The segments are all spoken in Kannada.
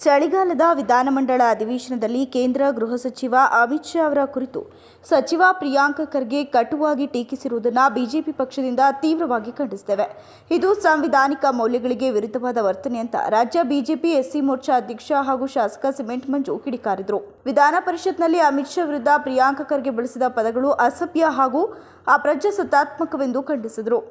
ಚಳಿಗಾಲದ ವಿಧಾನಮಂಡಲ ಅಧಿವೇಶನದಲ್ಲಿ ಕೇಂದ್ರ ಗೃಹ ಸಚಿವ ಅಮಿತ್ ಶಾ ಅವರ ಕುರಿತು ಸಚಿವ ಪ್ರಿಯಾಂಕ್ ಖರ್ಗೆ ಕಟುವಾಗಿ ಟೀಕಿಸಿರುವುದನ್ನು ಬಿಜೆಪಿ ಪಕ್ಷದಿಂದ ತೀವ್ರವಾಗಿ ಖಂಡಿಸುತ್ತೇವೆ. ಇದು ಸಾಂವಿಧಾನಿಕ ಮೌಲ್ಯಗಳಿಗೆ ವಿರುದ್ಧವಾದ ವರ್ತನೆ ಅಂತ ರಾಜ್ಯ ಬಿಜೆಪಿ ಎಸ್ಸಿ ಮೋರ್ಚಾ ಅಧ್ಯಕ್ಷ ಹಾಗೂ ಶಾಸಕ ಸಿಮೆಂಟ್ ಮಂಜು ಕಿಡಿಕಾರಿದರು. ವಿಧಾನ ಪರಿಷತ್ನಲ್ಲಿ ಅಮಿತ್ ಶಾ ವಿರುದ್ಧ ಪ್ರಿಯಾಂಕ್ ಖರ್ಗೆ ಬಳಸಿದ ಪದಗಳು ಅಸಭ್ಯ ಹಾಗೂ ಅಪ್ರಜಾಸತ್ತಾತ್ಮಕವೆಂದು ಖಂಡಿಸಿದರು.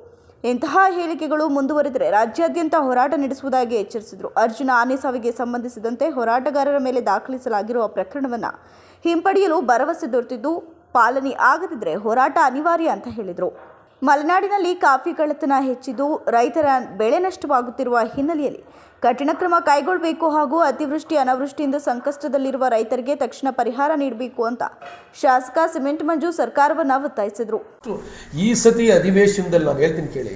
ಇಂತಹ ಹೇಳಿಕೆಗಳು ಮುಂದುವರೆದರೆ ರಾಜ್ಯಾದ್ಯಂತ ಹೋರಾಟ ನಡೆಸುವುದಾಗಿ ಎಚ್ಚರಿಸಿದರು. ಅರ್ಜುನ ಆನೆ ಸಾವಿಗೆ ಸಂಬಂಧಿಸಿದಂತೆ ಹೋರಾಟಗಾರರ ಮೇಲೆ ದಾಖಲಿಸಲಾಗಿರುವ ಪ್ರಕರಣವನ್ನು ಹಿಂಪಡೆಯಲು ಭರವಸೆ ದೊರೆತಿದ್ದು ಪಾಲನೆ ಆಗದಿದ್ದರೆ ಹೋರಾಟ ಅನಿವಾರ್ಯ ಅಂತ ಹೇಳಿದರು. ಮಲೆನಾಡಿನಲ್ಲಿ ಕಾಫಿ ಕಳ್ಳತನ ಹೆಚ್ಚಿದ್ದು ರೈತರ ಬೆಳೆ ನಷ್ಟವಾಗುತ್ತಿರುವ ಹಿನ್ನೆಲೆಯಲ್ಲಿ ಕಠಿಣ ಕ್ರಮ ಕೈಗೊಳ್ಳಬೇಕು ಹಾಗೂ ಅತಿವೃಷ್ಟಿ ಅನಾವೃಷ್ಟಿಯಿಂದ ಸಂಕಷ್ಟದಲ್ಲಿರುವ ರೈತರಿಗೆ ತಕ್ಷಣ ಪರಿಹಾರ ನೀಡಬೇಕು ಅಂತ ಶಾಸಕ ಸಿಮೆಂಟ್ ಮಂಜು ಸರ್ಕಾರವನ್ನು ಒತ್ತಾಯಿಸಿದರು. ಈ ಸತಿ ಅಧಿವೇಶನದಲ್ಲಿ ನಾನು ಹೇಳ್ತೀನಿ ಕೇಳಿ,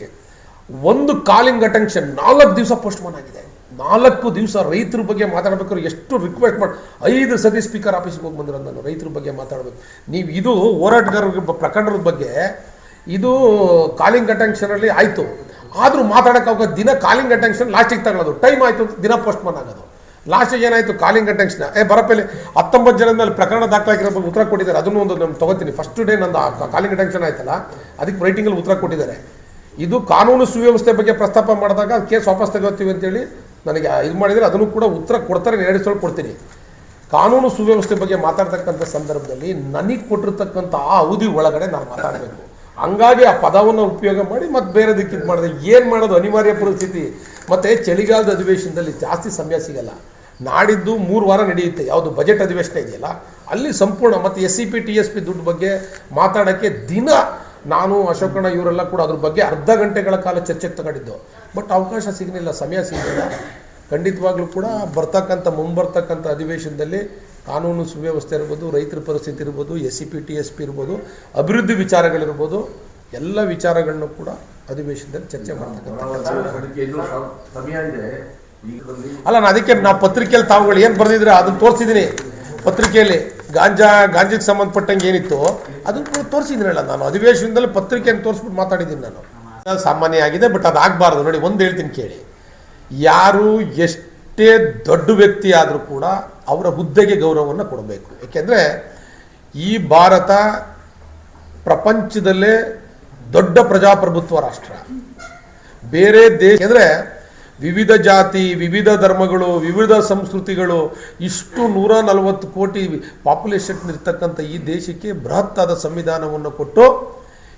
ಒಂದು ಕಾಲಿಂಗ್ ಅಟೆನ್ಷನ್ 4 ದಿವಸ ಪೋಸ್ಟ್ಪೋನ್ ಆಗಿದೆ. 4 ದಿವಸ ರೈತರ ಬಗ್ಗೆ ಮಾತಾಡಬೇಕಾದ್ರೆ ಎಷ್ಟು ರಿಕ್ವೆಸ್ಟ್ ಮಾಡಿ 5 ಸತಿ ಸ್ಪೀಕರ್ ಆಫೀಸ್ಗೆ ಹೋಗಿ ಬಂದಿರೋ ನಾನು ರೈತರ ಬಗ್ಗೆ ಮಾತಾಡಬೇಕು. ನೀವು ಇದು ಹೋರಾಟಗಾರರ ಪ್ರಕರಣದ ಬಗ್ಗೆ ಇದು ಕಾಲಿಂಗ್ ಅಟೆನ್ಷನಲ್ಲಿ ಆಯಿತು, ಆದರೂ ಮಾತಾಡೋಕ್ಕಾಗ ದಿನ ಕಾಲಿಂಗ್ ಅಟೆನ್ಷನ್ ಲಾಸ್ಟಿಗೆ ತಗೊಳ್ಳೋದು, ಟೈಮ್ ಆಯಿತು ಅಂತ ದಿನ ಪೋಸ್ಟ್ಪೋನ್ ಆಗೋದು. ಲಾಸ್ಟಿಗೆ ಏನಾಯಿತು, ಕಾಲಿಂಗ್ ಅಟೆನ್ಷನ್ ಬರಪಲ್ಲಿ 19 ಜನದ ಮೇಲೆ ಪ್ರಕರಣ ದಾಖಲಾಗಿರೋ ಬಗ್ಗೆ ಉತ್ತರ ಕೊಟ್ಟಿದ್ದಾರೆ. ಅದನ್ನು ಒಂದು ನಾನು ತೊಗೋತೀನಿ. ಫಸ್ಟ್ ಡೇ ನಂದು ಕಾಲಿಂಗ್ ಅಟೆನ್ಷನ್ ಆಯ್ತಲ್ಲ, ಅದಕ್ಕೆ ರೈಟಿಂಗಲ್ಲಿ ಉತ್ತರ ಕೊಟ್ಟಿದ್ದಾರೆ. ಇದು ಕಾನೂನು ಸುವ್ಯವಸ್ಥೆ ಬಗ್ಗೆ ಪ್ರಸ್ತಾಪ ಮಾಡಿದಾಗ ಅದು ಕೇಸ್ ವಾಪಸ್ ತಗೋತೀವಿ ಅಂತೇಳಿ ನನಗೆ ಇದು ಮಾಡಿದರೆ ಅದನ್ನು ಕೂಡ ಉತ್ತರ ಕೊಡ್ತಾರೆ, ನಡೆಸೋಳು ಕೊಡ್ತೀನಿ. ಕಾನೂನು ಸುವ್ಯವಸ್ಥೆ ಬಗ್ಗೆ ಮಾತಾಡ್ತಕ್ಕಂಥ ಸಂದರ್ಭದಲ್ಲಿ ನನಗೆ ಕೊಟ್ಟಿರ್ತಕ್ಕಂಥ ಆ ಅವಧಿ ಒಳಗಡೆ ನಾನು ಮಾತಾಡಬೇಕು. ಹಂಗಾಗಿ ಆ ಪದವನ್ನು ಉಪಯೋಗ ಮಾಡಿ ಮತ್ತೆ ಬೇರೆ ದಿಕ್ಕಿದ್ದು ಮಾಡಿದೆ. ಏನು ಮಾಡೋದು, ಅನಿವಾರ್ಯ ಪರಿಸ್ಥಿತಿ. ಮತ್ತು ಚಳಿಗಾಲದ ಅಧಿವೇಶನದಲ್ಲಿ ಜಾಸ್ತಿ ಸಮಯ ಸಿಗಲ್ಲ. ನಾಡಿದ್ದು 3 ವಾರ ನಡೆಯುತ್ತೆ, ಯಾವುದು ಬಜೆಟ್ ಅಧಿವೇಶನ ಇದೆಯಲ್ಲ ಅಲ್ಲಿ ಸಂಪೂರ್ಣ ಮತ್ತು SCP TSP ದುಡ್ಡು ಬಗ್ಗೆ ಮಾತಾಡೋಕ್ಕೆ ದಿನ ನಾನು ಅಶೋಕಣ್ಣ ಇವರೆಲ್ಲ ಕೂಡ ಅದ್ರ ಬಗ್ಗೆ ಅರ್ಧ ಗಂಟೆಗಳ ಕಾಲ ಚರ್ಚೆಗೆ ತಗೊಂಡಿದ್ದು. ಬಟ್ ಅವಕಾಶ ಸಿಗಲಿಲ್ಲ, ಸಮಯ ಸಿಗಲಿಲ್ಲ. ಖಂಡಿತವಾಗ್ಲೂ ಕೂಡ ಮುಂಬರ್ತಕ್ಕಂಥ ಅಧಿವೇಶನದಲ್ಲಿ ಕಾನೂನು ಸುವ್ಯವಸ್ಥೆ ಇರ್ಬೋದು, ರೈತರ ಪರಿಸ್ಥಿತಿ ಇರ್ಬೋದು, SCP TSP ಇರ್ಬೋದು, ಅಭಿವೃದ್ಧಿ ವಿಚಾರಗಳಿರ್ಬೋದು, ಎಲ್ಲ ವಿಚಾರಗಳನ್ನು ಕೂಡ ಅಧಿವೇಶನದಲ್ಲಿ ಚರ್ಚೆ ಮಾಡ್ತಕ್ಕಂಥ ಅಲ್ಲ. ನಾನು ಅದಕ್ಕೆ ನಾವು ಪತ್ರಿಕೆಯಲ್ಲಿ ತಾವುಗಳು ಏನು ಬರೆದಿದ್ರೆ ಅದನ್ನು ತೋರಿಸಿದ್ದೀನಿ. ಪತ್ರಿಕೆಯಲ್ಲಿ ಗಾಂಜಿಗೆ ಸಂಬಂಧಪಟ್ಟಂಗೆ ಏನಿತ್ತು ಅದನ್ನು ಕೂಡ ತೋರಿಸಿದ್ದೀನಲ್ಲ ನಾನು. ಅಧಿವೇಶನದಲ್ಲಿ ಪತ್ರಿಕೆಯನ್ನು ತೋರಿಸ್ಬಿಟ್ಟು ಮಾತಾಡಿದ್ದೀನಿ ನಾನು. ಸಾಮಾನ್ಯ ಆಗಿದೆ, ಬಟ್ ಅದಾಗಬಾರ್ದು. ನೋಡಿ, ಒಂದು ಹೇಳ್ತೀನಿ ಕೇಳಿ. ಯಾರು ಎಷ್ಟೇ ದೊಡ್ಡ ವ್ಯಕ್ತಿ ಆದರೂ ಕೂಡ ಅವರ ಹುದ್ದೆಗೆ ಗೌರವವನ್ನು ಕೊಡಬೇಕು. ಏಕೆಂದರೆ ಈ ಭಾರತ ಪ್ರಪಂಚದಲ್ಲೇ ದೊಡ್ಡ ಪ್ರಜಾಪ್ರಭುತ್ವ ರಾಷ್ಟ್ರ. ಬೇರೆ ದೇಶ ಅಂದರೆ ವಿವಿಧ ಜಾತಿ, ವಿವಿಧ ಧರ್ಮಗಳು, ವಿವಿಧ ಸಂಸ್ಕೃತಿಗಳು, ಇಷ್ಟು 140 ಕೋಟಿ ಪಾಪ್ಯುಲೇಷನ್ ಇರ್ತಕ್ಕಂಥ ಈ ದೇಶಕ್ಕೆ ಬೃಹತ್ತಾದ ಸಂವಿಧಾನವನ್ನು ಕೊಟ್ಟು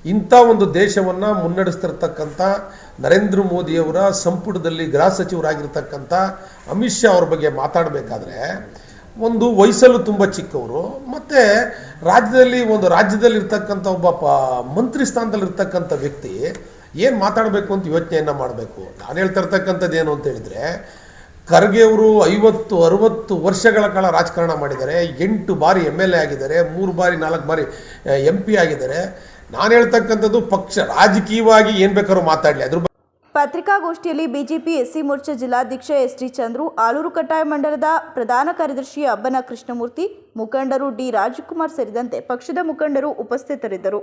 ಇಂಥ ಒಂದು ದೇಶವನ್ನು ಮುನ್ನಡೆಸ್ತಿರ್ತಕ್ಕಂಥ ನರೇಂದ್ರ ಮೋದಿಯವರ ಸಂಪುಟದಲ್ಲಿ ಗೃಹ ಸಚಿವರಾಗಿರ್ತಕ್ಕಂಥ ಅಮಿತ್ ಶಾ ಅವ್ರ ಬಗ್ಗೆ ಮಾತಾಡಬೇಕಾದ್ರೆ ಒಂದು ವಯಸ್ಸಲ್ಲೂ ತುಂಬ ಚಿಕ್ಕವರು, ಮತ್ತು ರಾಜ್ಯದಲ್ಲಿರ್ತಕ್ಕಂಥ ಒಬ್ಬ ಮಂತ್ರಿ ಸ್ಥಾನದಲ್ಲಿರ್ತಕ್ಕಂಥ ವ್ಯಕ್ತಿ ಏನು ಮಾತಾಡಬೇಕು ಅಂತ ಯೋಚನೆಯನ್ನು ಮಾಡಬೇಕು. ನಾನು ಹೇಳ್ತಾ ಇರ್ತಕ್ಕಂಥದ್ದು ಏನು ಅಂತ ಹೇಳಿದರೆ, ಖರ್ಗೆ ಅವರು 50-60 ವರ್ಷಗಳ ಕಾಲ ರಾಜಕಾರಣ ಮಾಡಿದ್ದಾರೆ. 8 ಬಾರಿ MLA ಆಗಿದ್ದಾರೆ, 3 ಬಾರಿ 4 ಬಾರಿ MP ಆಗಿದ್ದಾರೆ. ನಾನು ಹೇಳ್ತಕ್ಕಂಥದ್ದು ಪಕ್ಷ ರಾಜಕೀಯವಾಗಿ ಏನು ಬೇಕಾದ್ರೂ ಮಾತಾಡಲಿ. ಅದ್ರ ಪತ್ರಿಕಾಗೋಷ್ಠಿಯಲ್ಲಿ ಬಿಜೆಪಿ SC ಮೋರ್ಚಾ ಜಿಲ್ಲಾಧ್ಯಕ್ಷ ST ಚಂದ್ರು, ಆಲೂರು ಕಟಾಯ ಮಂಡಲದ ಪ್ರಧಾನ ಕಾರ್ಯದರ್ಶಿ ಅಬ್ಬನ ಕೃಷ್ಣಮೂರ್ತಿ, ಮುಖಂಡರು D ರಾಜಕುಮಾರ್ ಸೇರಿದಂತೆ ಪಕ್ಷದ ಮುಖಂಡರು ಉಪಸ್ಥಿತರಿದ್ದರು.